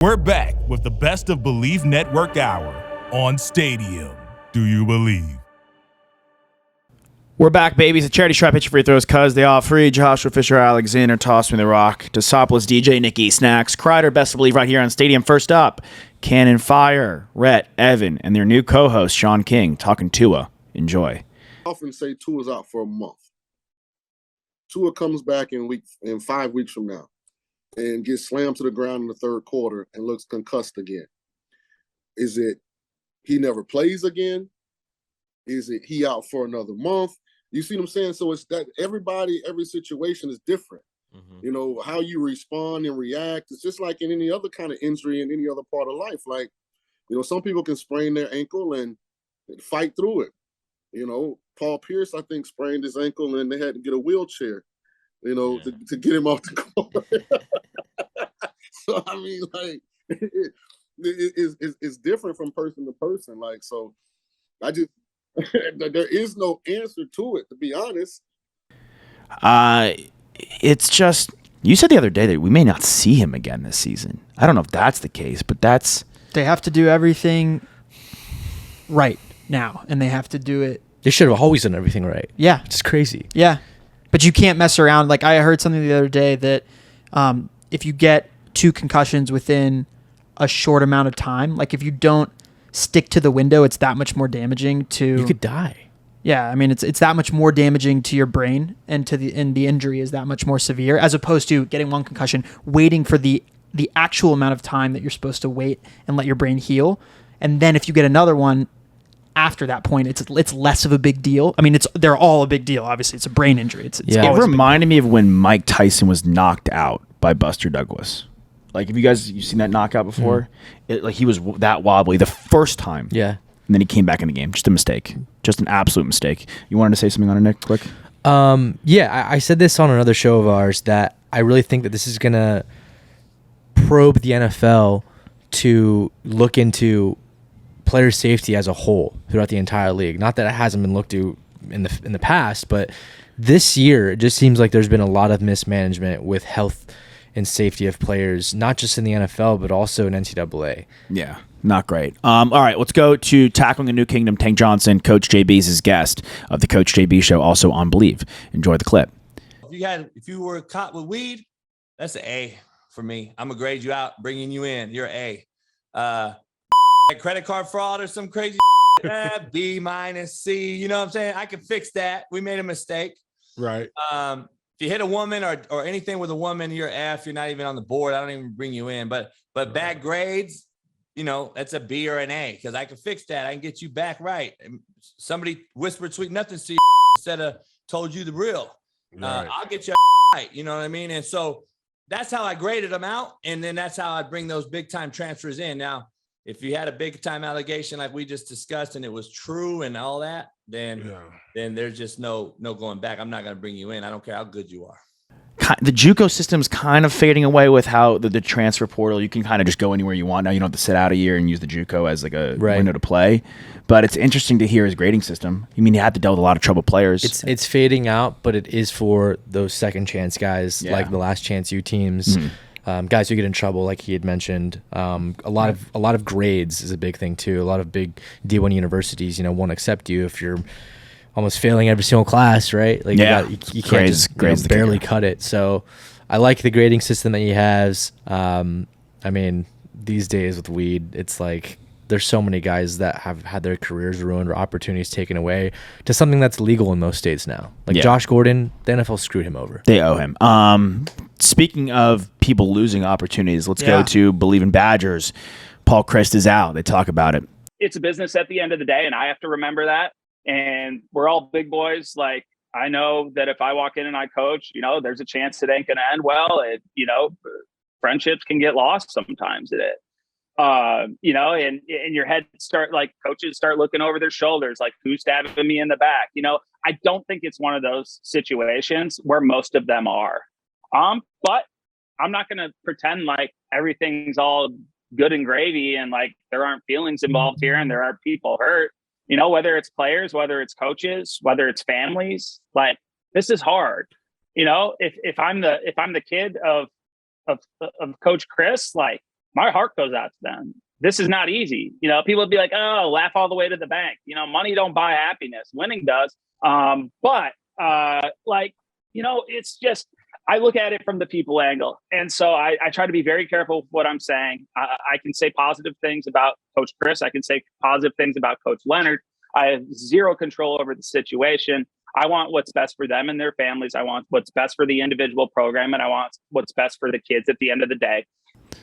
We're back with the best of Bleav Network Hour on Stadium. Do you believe? We're back, babies. A charity stripe pitcher free throws because they all free. Joshua Fisher, Alexander, Toss Me the Rock, Tosopoulos, DJ, Nikki, Snacks, Kreider, Best of Bleav right here on Stadium. First up, Cannon Fire, Rhett, Evan, and their new co-host, Shaun King, talking Tua. Enjoy. I often say Tua's out for a month. Tua comes back in 5 weeks from now and gets slammed to the ground in the third quarter and looks concussed again. Is it he never plays again? Is it he out for another month? You see what I'm saying? So it's that every situation is different. Mm-hmm. You know, how you respond and react. It's just like in any other kind of injury in any other part of life. Like, you know, some people can sprain their ankle and fight through it. You know, Paul Chryst, I think, sprained his ankle and they had to get a wheelchair, you know, to get him off the court. So, I mean, like, it's different from person to person. Like, so there is no answer to it, to be honest. It's just, you said the other day that we may not see him again this season. I don't know if that's the case, but they have to do everything right now, and they have to do it. They should have always done everything right. Yeah. It's crazy. Yeah. But you can't mess around. Like, I heard something the other day that if you get 2 concussions within a short amount of time, like if you don't stick to the window, it's that much more damaging to... You could die. Yeah, I mean, it's that much more damaging to your brain, and the injury is that much more severe, as opposed to getting 1 concussion, waiting for the actual amount of time that you're supposed to wait and let your brain heal. And then if you get another one after that point, it's less of a big deal. I mean, they're all a big deal. Obviously, it's a brain injury. It reminded me of when Mike Tyson was knocked out by Buster Douglas. Like, have you've seen that knockout before? Like, he was that wobbly the first time. Yeah. And then he came back in the game. Just a mistake. Just an absolute mistake. You wanted to say something on it, Nick, quick? I said this on another show of ours, that I really think that this is going to probe the NFL to look into player safety as a whole throughout the entire league. Not that it hasn't been looked to in the past, but this year it just seems like there's been a lot of mismanagement with health and safety of players, not just in the NFL, but also in NCAA. Yeah, not great. All right, let's go to Tackling a New Kingdom. Tank Johnson, Coach JB is his guest of the Coach JB Show, also on Bleav. Enjoy the clip. If you were caught with weed, that's an A for me. I'm going to grade you out, bringing you in. You're A. Credit card fraud or some crazy B minus C. You know what I'm saying? I can fix that. We made a mistake. Right. If you hit a woman or anything with a woman, you're F. You're not even on the board. I don't even bring you in. But bad grades, you know, that's a B or an A, because I can fix that. I can get you back right. Somebody whispered sweet nothings to you instead of told you the real. Right. I'll get you right. You know what I mean? And so that's how I graded them out. And then that's how I bring those big time transfers in. Now, if you had a big time allegation like we just discussed and it was true and all that, then there's just no going back. I'm not going to bring you in. I don't care how good you are. The JUCO system's kind of fading away with how the transfer portal, you can kind of just go anywhere you want now. You don't have to sit out a year and use the JUCO as like a window to play. But it's interesting to hear his grading system. I mean, he had to deal with a lot of troubled players. It's fading out, but it is for those second chance guys, like the last chance U teams. Mm-hmm. Guys who get in trouble, like he had mentioned. A lot of grades is a big thing too. A lot of big D1 universities, won't accept you if you're almost failing every single class, right? Like you can't just barely cut it. So I like the grading system that he has. I mean, these days with weed, it's like there's so many guys that have had their careers ruined or opportunities taken away to something that's legal in most states now. Like Josh Gordon, the NFL screwed him over. They owe him. Speaking of people losing opportunities, let's go to Bleav in Badgers. Paul Chryst is out. They talk about it. It's a business at the end of the day, and I have to remember that. And we're all big boys. Like, I know that if I walk in and I coach, there's a chance it ain't going to end well. Friendships can get lost sometimes at it. And your head coaches start looking over their shoulders, like, who's stabbing me in the back? I don't think it's one of those situations where most of them are. But I'm not going to pretend like everything's all good and gravy and like there aren't feelings involved here and there are people hurt, whether it's players, whether it's coaches, whether it's families. Like, this is hard. If I'm the kid of Coach Chryst, like, my heart goes out to them. This is not easy. People would be like, oh, laugh all the way to the bank. Money don't buy happiness. Winning does. It's just, I look at it from the people angle. And so I try to be very careful with what I'm saying. I can say positive things about Coach Chryst. I can say positive things about Coach Leonard. I have zero control over the situation. I want what's best for them and their families. I want what's best for the individual program, and I want what's best for the kids at the end of the day.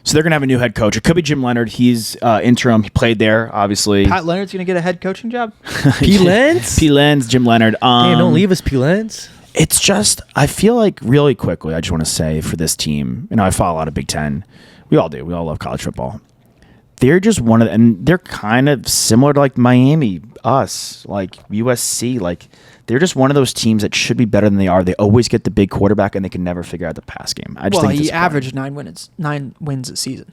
So they're going to have a new head coach. It could be Jim Leonard. He's interim. He played there, obviously. Pat Leonard's going to get a head coaching job? P. Lenz? P. Lenz, Jim Leonard. Damn, don't leave us, P. Lenz. It's just, I feel like really quickly, I just want to say for this team, I follow a lot of Big Ten. We all do. We all love college football. They're just and they're kind of similar to like Miami, us, like USC. Like they're just one of those teams that should be better than they are. They always get the big quarterback and they can never figure out the pass game. I just think he averaged 9 wins a season.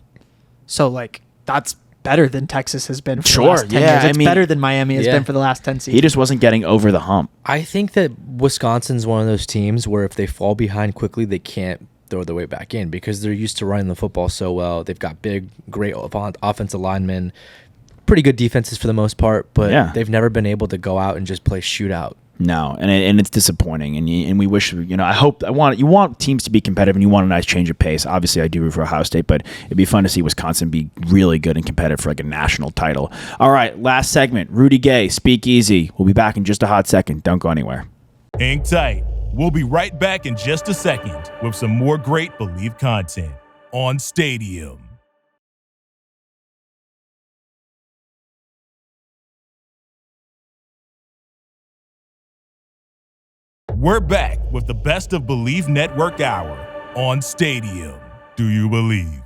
So like that's better than Texas has been for the last 10 years. It's better than Miami has been for the last 10 seasons. He just wasn't getting over the hump. I think that Wisconsin's one of those teams where if they fall behind quickly, they can't throw their way back in because they're used to running the football so well. They've got big, great offensive linemen, pretty good defenses for the most part, but they've never been able to go out and just play shootout. No, and it's disappointing, and we wish, you want teams to be competitive, and you want a nice change of pace. Obviously, I do root for Ohio State, but it'd be fun to see Wisconsin be really good and competitive for like a national title. All right, last segment, Rudy Gay, Speak Easy. We'll be back in just a hot second. Don't go anywhere. Hang tight. We'll be right back in just a second with some more great Bleav content on Stadium. We're back with the best of Bleav Network Hour on Stadium. Do you believe?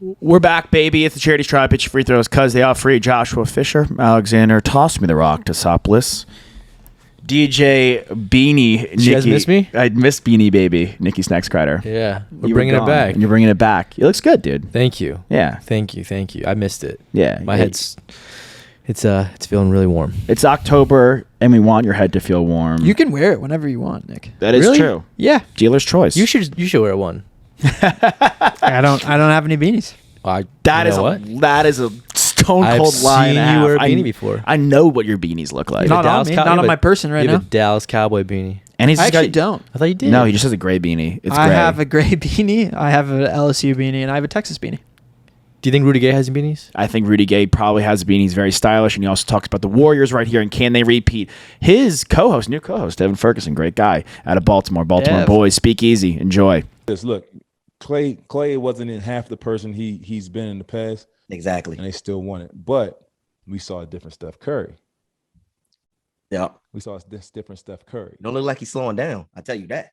We're back, baby. It's the Charities Try Pitch Free Throws because they are free. Joshua Fisher, Alexander, Toss Me the Rock, Tosopoulos, DJ Beanie. Did you guys miss me? I missed Beanie Baby, Nikki Snacks Crider. Yeah, we're bringing it back. And you're bringing it back. It looks good, dude. Thank you. Yeah. Thank you. I missed it. Yeah. My head's... It's feeling really warm. It's October, and we want your head to feel warm. You can wear it whenever you want, Nick. That is really? true. Yeah. Dealer's choice. You should wear one. I don't have any beanies. That is a stone cold lie. I've seen you wear a beanie before. I know what your beanies look like. Not on me. Not on my person right now. You have a Dallas Cowboy beanie. And I actually don't. I thought you did. No, he just has a gray beanie. It's I gray. have a gray beanie. I have an LSU beanie, and I have a Texas beanie. Do you think Rudy Gay has beanies? I think Rudy Gay probably has a beanie. He's very stylish, and he also talks about the Warriors right here, and can they repeat? His new co-host, Evan Ferguson, great guy out of Baltimore. Baltimore boys, speak easy. Enjoy. Look, Clay wasn't in half the person he's been in the past. Exactly. And they still won it. But we saw a different Steph Curry. Yeah. We saw this different Steph Curry. Don't look like he's slowing down. I tell you that.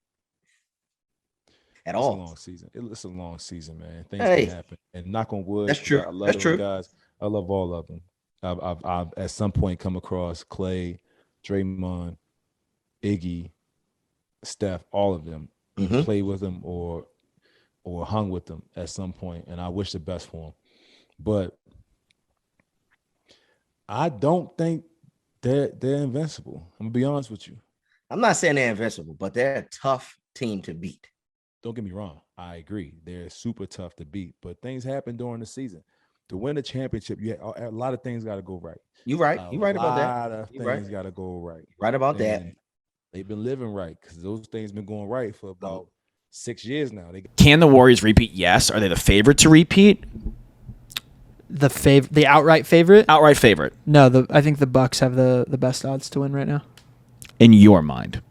At all. It's a long season. It's a long season, man. Things can happen. And knock on wood. That's true. I love That's true. Guys. I love all of them. I've at some point come across Clay, Draymond, Iggy, Steph, all of them. Played with them or hung with them at some point, and I wish the best for them. But I don't think they're invincible. I'm gonna be honest with you. I'm not saying they're invincible, but they're a tough team to beat. Don't get me wrong. I agree. They're super tough to beat, but things happen during the season. To win a championship, a lot of things got to go right. You're right. You're right about that. A lot of things got to go right. Right about that. They've been living right because those things been going right for about 6 years now. Can the Warriors repeat? Yes. Are they the favorite to repeat? The outright favorite? Outright favorite. No, I think the Bucks have the best odds to win right now. In your mind?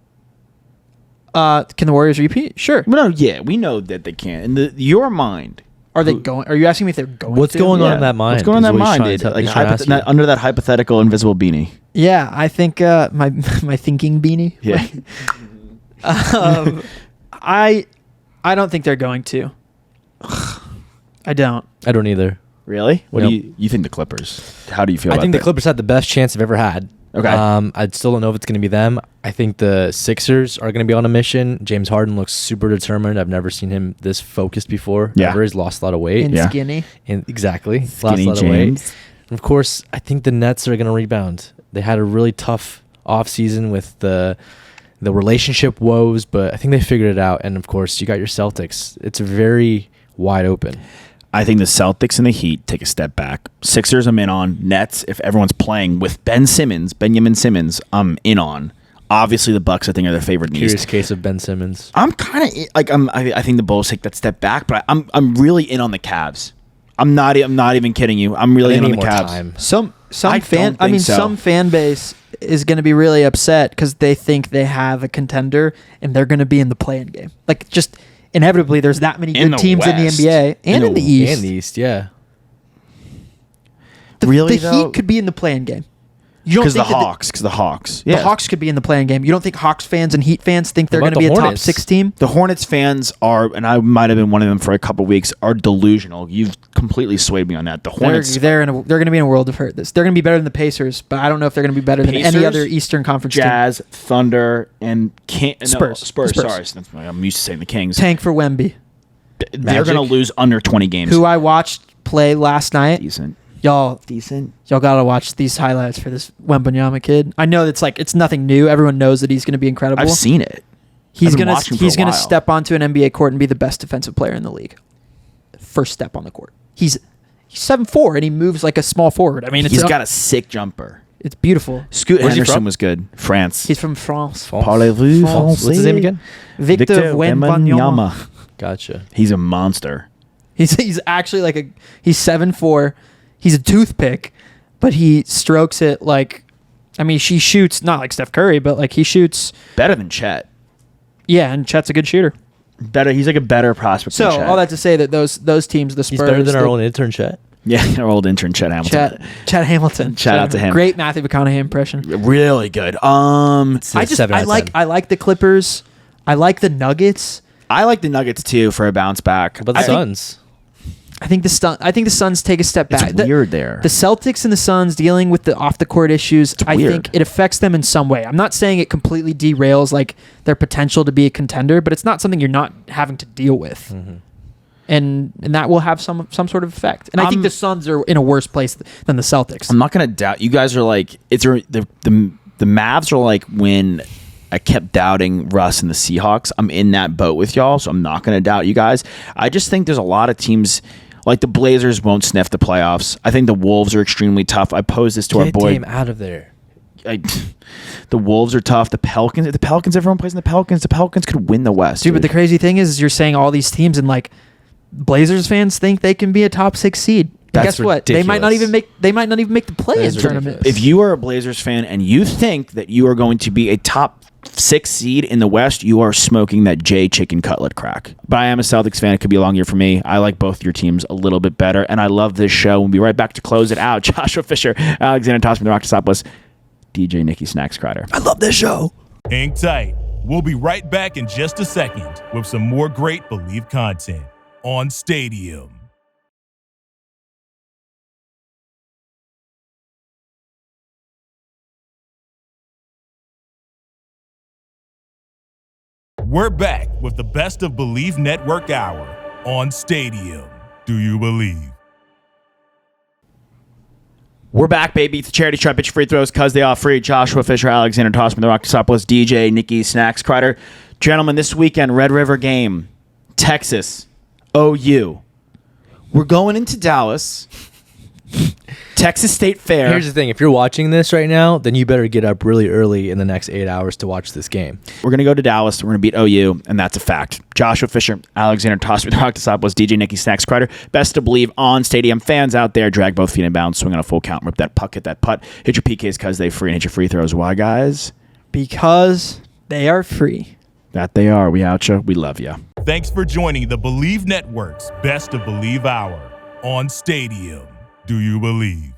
Can the Warriors repeat? Sure. No, yeah, we know that they can. In your mind, are they going? Are you asking me if they're going? What's going on in that mind? What's going on in that mind, dude? Like under that hypothetical invisible beanie. Yeah, I think my thinking beanie. Yeah. I don't think they're going to. I don't. I don't either. Really? What do you think the Clippers? How do you feel? I think the Clippers had the best chance they've ever had. Okay. I still don't know if it's going to be them. I think the Sixers are going to be on a mission. James Harden looks super determined. I've never seen him this focused before. Yeah. Ever. He's lost a lot of weight. And skinny. And exactly. Skinny lost a lot James. of weight. And of course, I think the Nets are going to rebound. They had a really tough offseason with the relationship woes, but I think they figured it out. And of course, you got your Celtics. It's very wide open. I think the Celtics and the Heat take a step back. Sixers, I'm in on. Nets, if everyone's playing with Benjamin Simmons, I'm in on. Obviously, the Bucks, I think, are their favorite in the Curious East. case of Ben Simmons. I'm kind of like I think the Bulls take that step back, but I'm really in on the Cavs. I'm not even kidding you. I'm really in on the Cavs. Time. Some I fan, don't I think mean, so. some fan base is going to be really upset because they think they have a contender and they're going to be in the play-in game. Like, just inevitably, there's that many In good the teams in the West. NBA and in the East. And the East, yeah. Really, the though? Heat could be in the play-in game. You don't Because the think that Hawks. Because the Hawks. the Hawks could be in the play-in game. You don't think Hawks fans and Heat fans think they're What going to about be a the top Hornets? 6 team? The Hornets fans are, and I might have been one of them for a couple weeks, are delusional. You've completely swayed me on that. The Hornets. They're going to be in a world of hurt. They're going to be better than the Pacers, but I don't know if they're going to be better than any Pacers, other Eastern Conference team. Jazz, Thunder, and Spurs. Spurs. Spurs. Sorry, I'm used to saying the Kings. Tank for Wemby, They're going to lose under 20 games. who I watched play last night. Decent. Y'all gotta watch these highlights for this Wembanyama kid. I know it's nothing new. Everyone knows that he's gonna be incredible. I've seen it. He's I've been gonna watching for a while. step onto an NBA court and be the best defensive player in the league. First step on the court. He's 7'4" and he moves like a small forward. I mean, He's got a sick jumper. it's beautiful. Scoot Where's he Henderson from? was good. France. He's from France. Parlez-vous France. français? What's his name again? Victor Wembanyama. Gotcha. He's a monster. He's actually he's 7'4". He's a toothpick, but he strokes it like, I mean, she shoots not like Steph Curry, but like he shoots. Better than Chet. Yeah, and Chet's a good shooter. Better. He's like a better prospect So than Chet. all that to say that those teams, the Spurs, He's better than our the- own intern Chet. Yeah, our old intern Chet Hamilton. Chet Hamilton. Shout out to him. Great Matthew McConaughey impression. Really good. It's I a 7 out of 10. like the Clippers. I like the Nuggets. I like the Nuggets too for a bounce back. But the Suns. I think the Suns take a step back. It's weird there. The Celtics and the Suns dealing with the off the court issues. I weird. think it affects them in some way. I'm not saying it completely derails like their potential to be a contender, but it's not something you're not having to deal with. Mm-hmm. And that will have some sort of effect. And I think the Suns are in a worse place than the Celtics. I'm not gonna doubt. You guys are like the Mavs are like when I kept doubting Russ and the Seahawks. I'm in that boat with y'all, so I'm not gonna doubt you guys. I just think there's a lot of teams. Like the Blazers won't sniff the playoffs. I think the Wolves are extremely tough. I posed this to our Get boy. Dame out of there. The Wolves are tough. The Pelicans. Everyone plays in the Pelicans. The Pelicans could win the West. Dude, but the crazy thing is you're saying all these teams and like Blazers fans think they can be a top 6 seed. And That's guess what? They might not even make the play-in is tournament. ridiculous. If you are a Blazers fan and you think that you are going to be a top 6 seed in the West, you are smoking that J chicken cutlet crack. But I am a Celtics fan. It could be a long year for me. I like both your teams a little bit better, and I love this show. We'll be right back to close it out. Joshua Fisher, Alexander Tossman, the Rock Tosopoulos, DJ Nikki Snacks Crider. I love this show. Hang tight. We'll be right back in just a second with some more great Bleav content on Stadium. We're back with the best of Bleav Network Hour on Stadium. Do you believe? We're back, baby. It's a charity stripe. Pitch free throws because they are free. Joshua Fisher, Alexander Tossman, the Rock Tosopoulos, DJ Nikki Snacks Crider. Gentlemen, this weekend, Red River game, Texas, OU. We're going into Dallas. Texas State Fair. Here's the thing. If you're watching this right now, then you better get up really early in the next 8 hours to watch this game. We're going to go to Dallas. We're going to beat OU, and that's a fact. Joshua Fisher, Alexander Tossman, the Rock Tosopoulos, DJ Nikki Snacks Crider. Best to Bleav on Stadium. Fans out there, drag both feet in bounds, swing on a full count, rip that puck, hit that putt, hit your PKs because they free, and hit your free throws. Why, guys? Because they are free. That they are. We out ya. We love ya. Thanks for joining the Bleav Network's Best of Bleav Hour on Stadium. Do you believe?